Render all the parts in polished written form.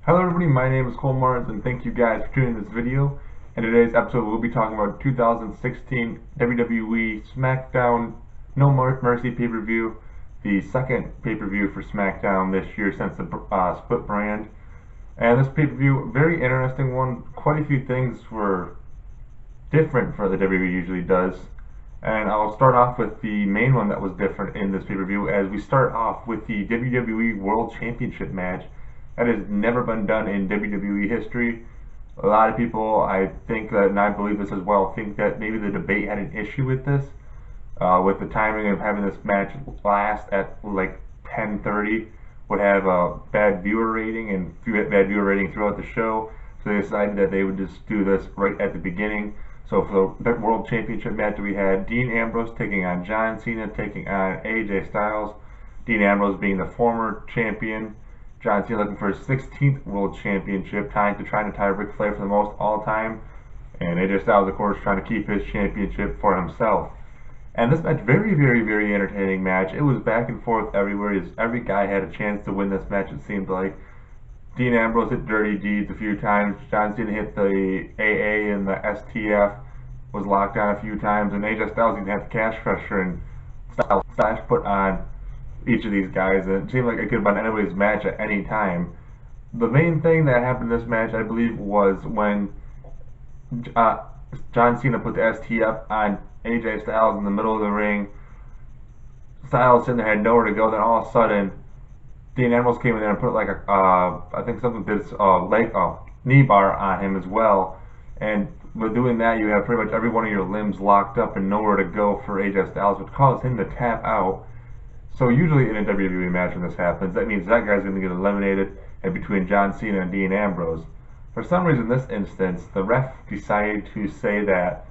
Hello everybody, my name is Cole Martins and thank you guys for tuning in this video. In today's episode we'll be talking about 2016 WWE SmackDown No Mercy pay-per-view, the second pay-per-view for SmackDown this year since the split brand. And this pay-per-view, very interesting one. Quite a few things were different for the WWE usually does. And I'll start off with the main one that was different in this pay-per-view as we start off with the WWE World Championship match. That has never been done in WWE history. A lot of people, I think that, and I believe this as well, think that maybe the debate had an issue with this, with the timing of having this match last at like 10:30 would have a bad viewer rating and bad viewer rating throughout the show. So they decided that they would just do this right at the beginning. So for the World Championship match, we had Dean Ambrose taking on John Cena, taking on AJ Styles. Dean Ambrose being the former champion. John Cena looking for his 16th World Championship, trying to tie Ric Flair for the most all time. And AJ Styles, of course, trying to keep his championship for himself. And this match, very entertaining match. It was back and forth everywhere. Every guy had a chance to win this match, it seemed like. Dean Ambrose hit Dirty Deeds a few times. John Cena hit the AA and the STF, was locked down a few times. And AJ Styles even had the cash pressure and Styles put on each of these guys, and it seemed like it could have been anybody's match at any time. The main thing that happened in this match, I believe, was when John Cena put the STF on AJ Styles in the middle of the ring. Styles sitting there had nowhere to go. Then all of a sudden, Dean Ambrose came in there and put like a, I think something did knee bar on him as well. And with doing that, you have pretty much every one of your limbs locked up and nowhere to go for AJ Styles, which caused him to tap out. So usually in a WWE match when this happens, that means that guy's going to get eliminated, and between John Cena and Dean Ambrose. For some reason in this instance, the ref decided to say that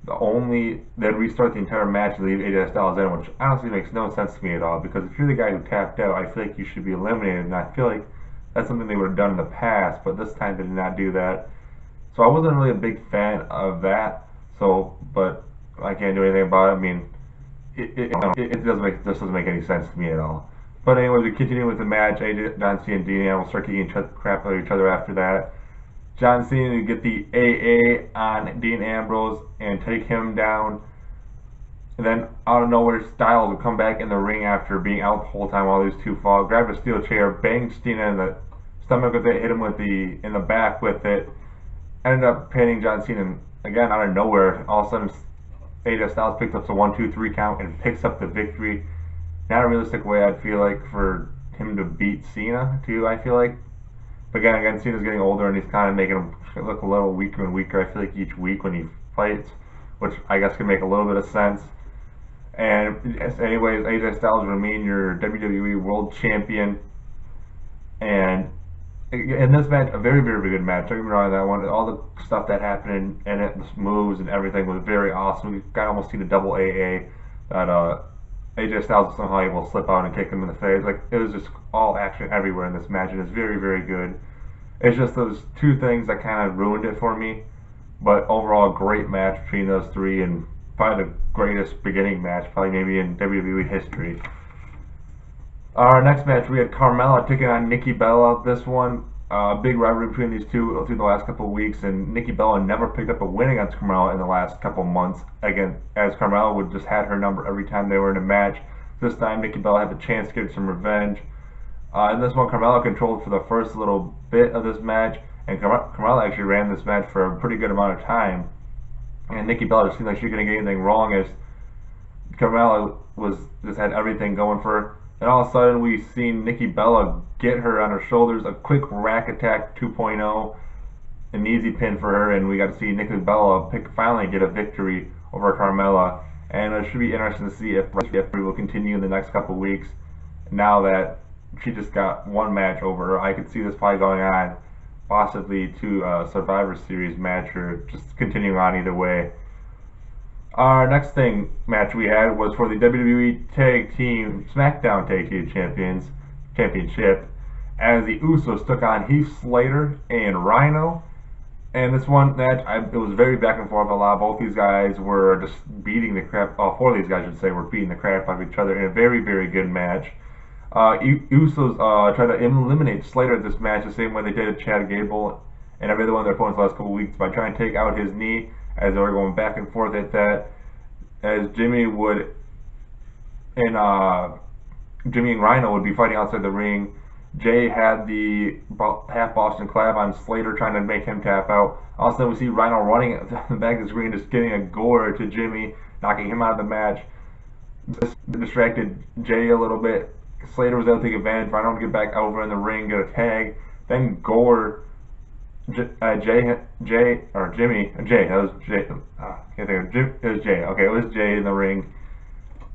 they'd restart the entire match and leave AJ Styles in, which honestly makes no sense to me at all, because if you're the guy who tapped out, I feel like you should be eliminated, and I feel like that's something they would have done in the past, but this time they did not do that. So I wasn't really a big fan of that, but I can't do anything about it. I mean, it doesn't make any sense to me at all. But anyways, we continue with the match. John Cena and Dean Ambrose start kicking crap out of each other after that. John Cena to get the AA on Dean Ambrose and take him down. And then out of nowhere, Styles will come back in the ring after being out the whole time while these two fall. Grab a steel chair, bang Cena in the stomach with it, hit him in the back with it. Ended up pinning John Cena again out of nowhere. All of a sudden, AJ Styles picks up the 1-2-3 count and picks up the victory. Not a realistic way, I'd feel like, for him to beat Cena, too, I feel like. But again, Cena's getting older and he's kind of making him look a little weaker and weaker, I feel like, each week when he fights, which I guess can make a little bit of sense. And anyways, AJ Styles remain your WWE World Champion. And in this match, a very good match. Don't get me wrong on that one. All the stuff that happened in it, the moves and everything was very awesome. We got almost seen a double AA that AJ Styles was somehow able to slip out and kick him in the face. Like, it was just all action everywhere in this match, and it's very good. It's just those two things that kind of ruined it for me. But overall, a great match between those three, and probably the greatest beginning match, probably maybe in WWE history. Our next match, we had Carmella taking on Nikki Bella. This one, big rivalry between these two through the last couple of weeks, and Nikki Bella never picked up a win against Carmella in the last couple of months. Again, as Carmella would just had her number every time they were in a match. This time, Nikki Bella had the chance to get some revenge. In this one, Carmella controlled for the first little bit of this match, and Carmella actually ran this match for a pretty good amount of time. And Nikki Bella just seemed like she couldn't get anything wrong, as Carmella just had everything going for her. And all of a sudden, we seen Nikki Bella get her on her shoulders, a quick rack attack 2.0, an easy pin for her, and we got to see Nikki Bella finally get a victory over Carmella. And it should be interesting to see if we will continue in the next couple of weeks. Now that she just got one match over her, I could see this probably going on, possibly to a Survivor Series match, or just continuing on either way. Our next match we had was for the WWE SmackDown Tag Team Championship, as the Usos took on Heath Slater and Rhino. And this one match, it was very back and forth a lot. Both these guys were just beating the crap, all four of these guys, I should say, were beating the crap out of each other in a very good match. Usos tried to eliminate Slater at this match the same way they did Chad Gable and every other one of their opponents the last couple weeks by trying to take out his knee as they were going back and forth at that. As Jimmy and Rhino would be fighting outside the ring. Jay had the half Boston Crab on Slater trying to make him tap out. All of a sudden we see Rhino running at the back of the screen just getting a gore to Jimmy, knocking him out of the match. This distracted Jay a little bit. Slater was able to take advantage. Rhino would get back over in the ring, get a tag. Then Gore, Jimmy, that was Jay. Can't think of Jim. It was Jay. Okay, it was Jay in the ring,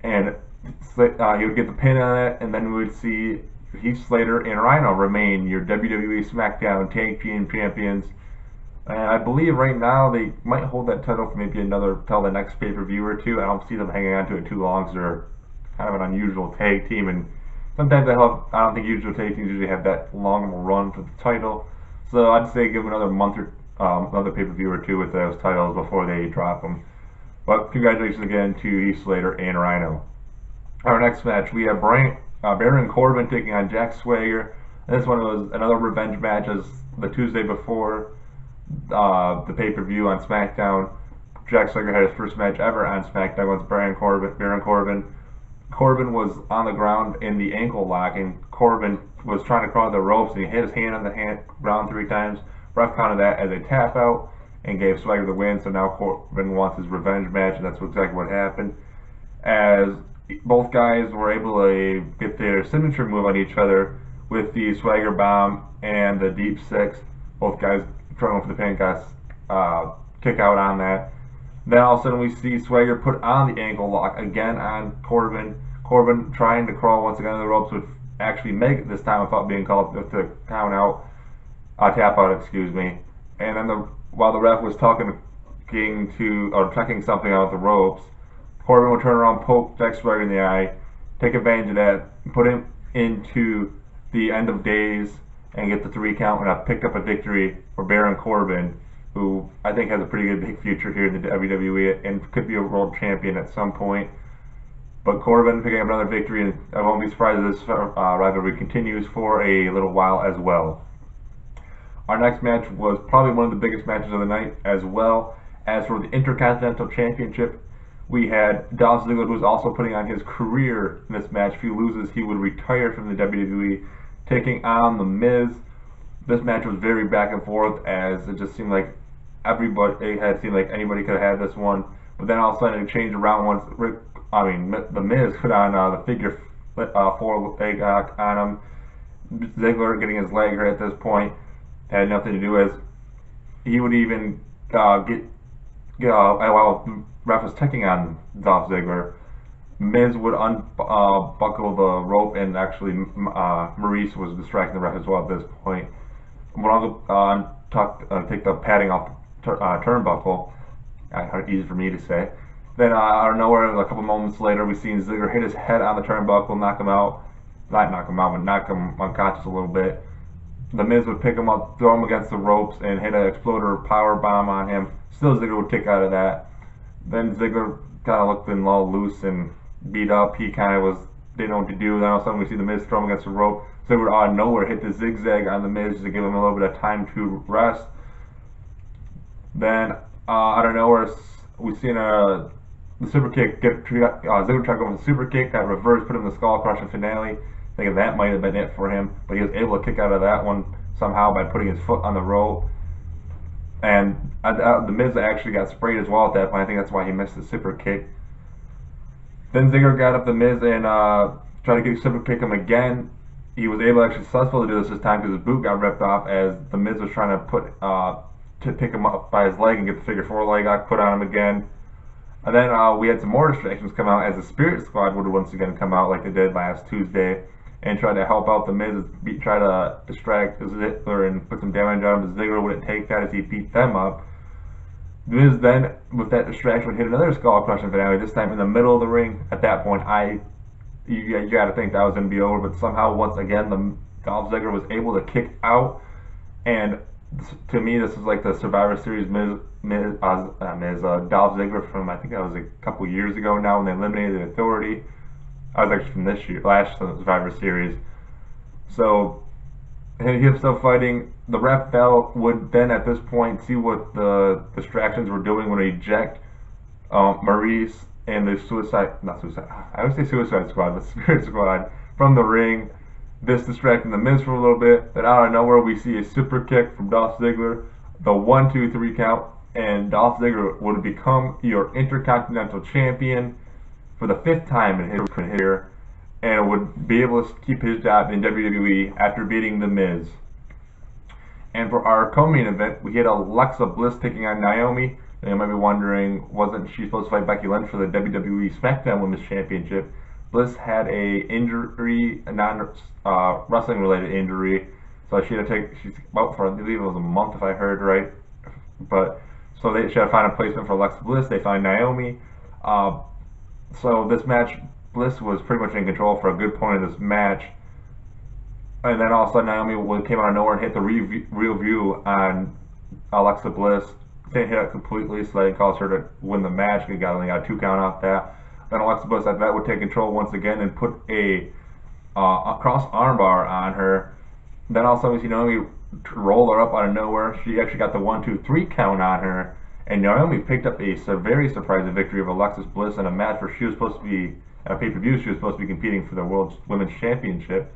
and he would get the pin on it, and then we would see Heath Slater and Rhino remain your WWE SmackDown Tag Team Champions. And I believe right now they might hold that title for maybe till the next pay-per-view or two. I don't see them hanging on to it too long because they're kind of an unusual tag team, and sometimes I don't think usual tag teams usually have that long of a run for the title. So I'd say give them another month or another pay-per-view or two with those titles before they drop them. But congratulations again to Heath Slater and Rhino. Our next match, we have Baron Corbin taking on Jack Swagger. And this one was another revenge match as the Tuesday before the pay-per-view on SmackDown. Jack Swagger had his first match ever on SmackDown against Baron Corbin. Corbin was on the ground in the ankle lock, and Corbin was trying to crawl the ropes, and he hit his hand on the ground 3 times. Ref counted that as a tap out and gave Swagger the win, so now Corbin wants his revenge match, and that's exactly what happened. As both guys were able to get their signature move on each other with the Swagger Bomb and the Deep Six. Both guys trying for the pin, got kick out on that. Then all of a sudden we see Swagger put on the ankle lock again on Corbin. Corbin trying to crawl once again on the ropes would actually make it this time without being called to count out, tap out, excuse me. And then while the ref was checking something out the ropes, Corbin would turn around, poke Jack Swagger in the eye, take advantage of that, put him into the end of days, and get the 3 count, and have picked up a victory for Baron Corbin, who I think has a pretty good big future here in the WWE and could be a world champion at some point. But Corbin picking up another victory, and I won't be surprised if this rivalry continues for a little while as well. Our next match was probably one of the biggest matches of the night as well. As for the Intercontinental Championship, we had Dolph Ziggler, who was also putting on his career in this match. If he loses, he would retire from the WWE, taking on The Miz. This match was very back and forth, as it just seemed like anybody could have had this one. But then all of a sudden it changed around once The Miz put on the figure 4 leg on him. Ziggler getting his leg hurt at this point had nothing to do, as he would even while the ref was checking on Dolph Ziggler, Miz would unbuckle the rope, and actually Maurice was distracting the ref as well at this point. Take the padding off the turnbuckle. Easy for me to say. Then out of nowhere, a couple moments later, we seen Ziggler hit his head on the turnbuckle, knock him unconscious a little bit. The Miz would pick him up, throw him against the ropes, and hit an exploder power bomb on him. Still, Ziggler would kick out of that. Then Ziggler kind of looked all loose and beat up. He kind of didn't know what to do. Then all of a sudden we see the Miz throw him against the rope. Ziggler out of nowhere hit the zigzag on the Miz to give him a little bit of time to rest. Then out of nowhere we seen the super kick. Ziggler tried going for the super kick, got reversed, put him in the skull crushing finale. Thinking that might have been it for him, but he was able to kick out of that one somehow by putting his foot on the rope. And the Miz actually got sprayed as well at that point. I think that's why he missed the super kick. Then Ziggler got up the Miz and tried to super kick him again. He was able actually successful to do this time because his boot got ripped off, as the Miz was trying to pick him up by his leg and get the figure 4 leg lock put on him again. And then we had some more distractions come out, as the Spirit Squad would once again come out like they did last Tuesday and try to help out the Miz, try to distract Ziggler and put some damage on him. But Ziggler wouldn't take that as he beat them up. Miz then, with that distraction, would hit another skull crushing finale, this time in the middle of the ring. At that point, you got to think that was going to be over, but somehow, once again, Dolph Ziggler was able to kick out. And to me, this is like the Survivor Series Dolph Ziggler from, I think that was a couple years ago now, when they eliminated the Authority. I was actually from this year, last Survivor Series. So and he was still fighting. The ref Bell would then at this point see what the distractions were doing when he eject Maurice and the not suicide, I would say Suicide Squad, the Spirit Squad from the ring. This distracting the Miz for a little bit. Then out of nowhere we see a super kick from Dolph Ziggler, the 1-2-3 count, and Dolph Ziggler would become your Intercontinental Champion for the 5th time in his career, and would be able to keep his job in WWE after beating The Miz. And for our co-main event, we had Alexa Bliss taking on Naomi. And you might be wondering, wasn't she supposed to fight Becky Lynch for the WWE SmackDown Women's Championship? Bliss had a injury, a non-wrestling related injury, so she had to take, she's out for, I believe it was a month if I heard right. But so she had to find a placement for Alexa Bliss. They found Naomi. So this match, Bliss was pretty much in control for a good point of this match, and then all of a sudden Naomi came out of nowhere and hit the real view on Alexa Bliss. Didn't hit it completely, so that caused her to win the match. We only got a 2 count off that. Then Alexa Bliss at that would take control once again and put a cross armbar on her. Then all of a sudden we see Naomi roll her up out of nowhere. She actually got the 1-2-3 count on her, and Naomi picked up a very surprising victory of Alexa Bliss in a match where she was supposed to be at a pay-per-view. She was supposed to be competing for the World Women's Championship.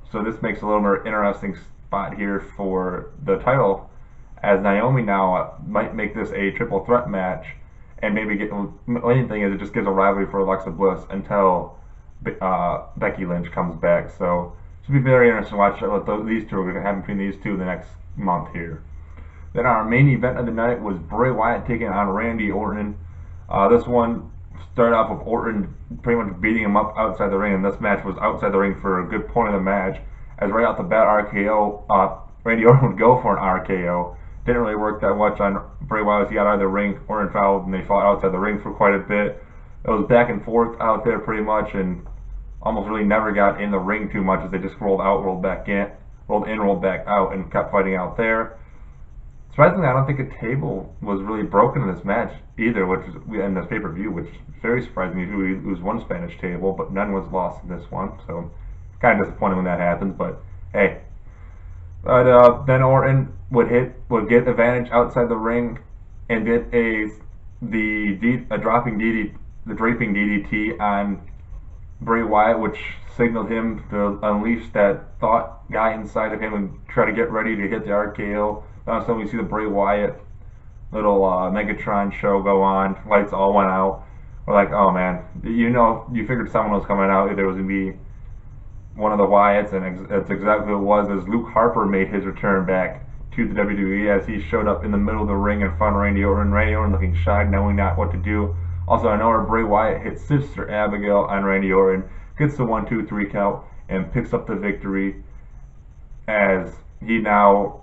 So this makes a little more interesting spot here for the title, as Naomi now might make this a triple threat match, and maybe get, the main thing is it just gives a rivalry for Alexa Bliss until Becky Lynch comes back. So it should be very interesting to watch what these two are going to have between these two the next month here. Then our main event of the night was Bray Wyatt taking on Randy Orton. This one started off with Orton pretty much beating him up outside the ring, and this match was outside the ring for a good point of the match, as right out the bat RKO, Randy Orton would go for an RKO. Didn't really work that much on Bray Wyatt as he got out of the ring. Orton fouled, and they fought outside the ring for quite a bit. It was back and forth out there pretty much, and almost really never got in the ring too much, as they just rolled out, rolled back in, rolled back out, and kept fighting out there. Surprisingly, I don't think a table was really broken in this match either, which is in this pay-per-view, which is very surprising. Usually we lose one Spanish table, but none was lost in this one, so kind of disappointing when that happens. But hey, then Orton would get advantage outside the ring and get a draping DDT on Bray Wyatt, which signaled him to unleash that thought guy inside of him and try to get ready to hit the RKO. So we see the Bray Wyatt little Megatron show go on. Lights all went out. We're like, oh man, you figured someone was coming out. There was gonna be one of the Wyatts, and that's exactly what it was. As Luke Harper made his return back to the WWE, as he showed up in the middle of the ring in front of Randy Orton. Randy Orton looking shy, knowing not what to do. Also, I know where Bray Wyatt hits Sister Abigail on Randy Orton, gets the 1-2-3 count, and picks up the victory, as he now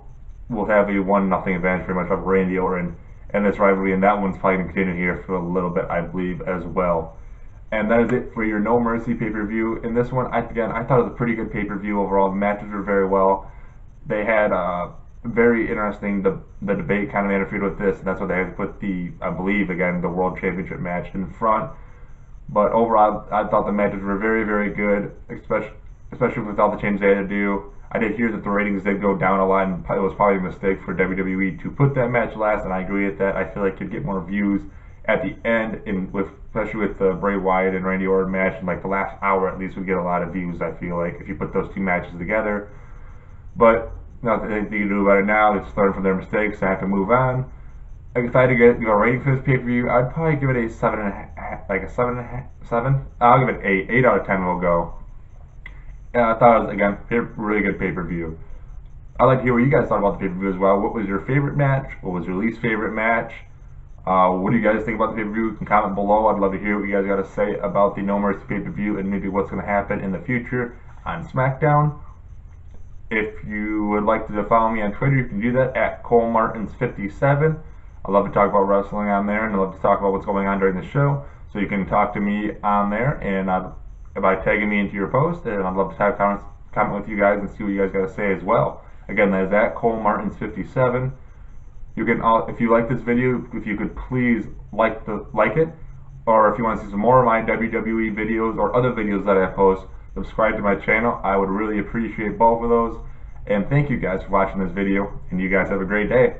will have a 1-0 advantage pretty much of Randy Orton and this rivalry, and that one's probably going to continue here for a little bit, I believe, as well. And that is it for your No Mercy pay-per-view. In this one, I thought it was a pretty good pay-per-view overall. The matches were very well. They had very interesting, the debate kind of interfered with this, and that's why they had to put I believe, again, the World Championship match in front. But overall, I thought the matches were very, very good, especially with all the changes they had to do. I did hear that the ratings did go down a lot, and it was probably a mistake for WWE to put that match last, and I agree with that. I feel like you'd get more views at the end, especially with the Bray Wyatt and Randy Orton match, and like the last hour at least would get a lot of views, I feel like, if you put those two matches together. But nothing they can do about it now. They just learn from their mistakes. I have to move on. If I had to give a rating for this pay-per-view, I'd probably give it a 7.5, like a 7. I'll give it 8. 8 out of 10 will go. I thought it was, again, a really good pay-per-view. I'd like to hear what you guys thought about the pay-per-view as well. What was your favorite match? What was your least favorite match? What do you guys think about the pay-per-view? You can comment below. I'd love to hear what you guys got to say about the No Mercy pay-per-view and maybe what's going to happen in the future on SmackDown. If you would like to follow me on Twitter, you can do that at ColeMartins57. I love to talk about wrestling on there, and I love to talk about what's going on during the show. So you can talk to me on there, and by tagging me into your post, and I'd love to have comment with you guys and see what you guys got to say as well. Again, that is at ColeMartins57. You can, if you like this video, if you could please like it, or if you want to see some more of my WWE videos or other videos that I post, subscribe to my channel. I would really appreciate both of those. And thank you guys for watching this video, and you guys have a great day.